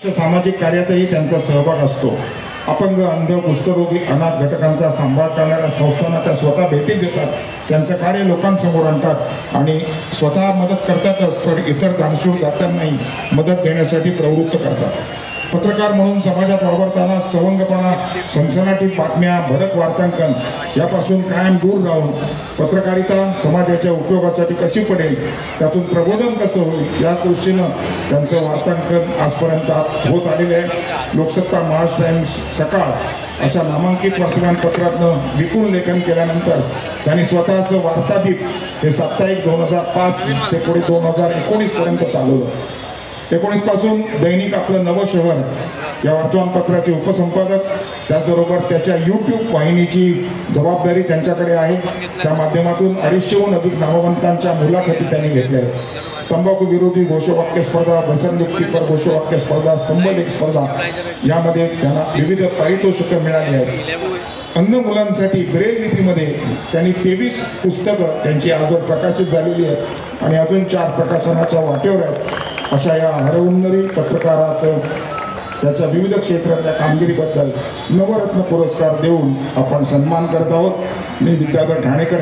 सामाजिक कार्यातही त्यांचा सहभाग असतो। अपंग, अंध, कुष्ठरोगी, अनाथ घटकांचा सांभाळ करणाऱ्या संस्थांना त्या स्वतः भेटी देतात, त्यांचं कार्य लोकांसमोर आणतात आणि स्वतः मदत करतातच, पण इतर दानशूर दात्यांनाही मदत देण्यासाठी प्रवृत्त करतात। पत्रकार म्हणून समाजात वावरताना सवंगपणा, सनसनाटी बातम्या, भडक वार्तांकन यापासून कायम दूर राहून पत्रकारिता समाजाच्या उपयोगासाठी कशी पडेल, त्यातून प्रबोधन कसं होईल या दृष्टीनं त्यांचं वार्तांकन आजपर्यंत होत आलेलं आहे। लोकसत्ता, महाराष्ट्र टाइम्स, सकाळ अशा नामांकित वर्तमानपत्रातनं विपुल लेखन केल्यानंतर त्यांनी स्वतःचं वार्तादीप हे साप्ताहिक 2005 ते पुढे 2019 पर्यंत चालवलं। 19 पासून दैनिक आपलं नवं शहर या वर्तमानपत्राचे उपसंपादक, त्याचबरोबर त्याच्या YouTube वाहिनीची जबाबदारी त्यांच्याकडे आहे। त्या माध्यमातून 250हून अधिक नामवंतांच्या मुलाखती त्यांनी घेतल्या आहेत। तंबाखू विरोधी घोषवाक्य स्पर्धा, व्यसनमुक्तीपर घोषवाक्य स्पर्धा, स्तंभलेख स्पर्धा यामध्ये त्यांना विविध पारितोषिकं मिळाली आहेत। अंध मुलांसाठी ब्रेल लिपीमध्ये त्यांनी 23 पुस्तकं त्यांची आजवर प्रकाशित झालेली आहेत आणि अजून 4 प्रकाशनाच्या वाटेवर आहेत। अशा या हरहुन्नरी पत्रकाराचं त्याच्या विविध क्षेत्रातल्या कामगिरीबद्दल नवरत्न पुरस्कार देऊन आपण सन्मान करत आहोत। मी विद्याधर ठाणेकर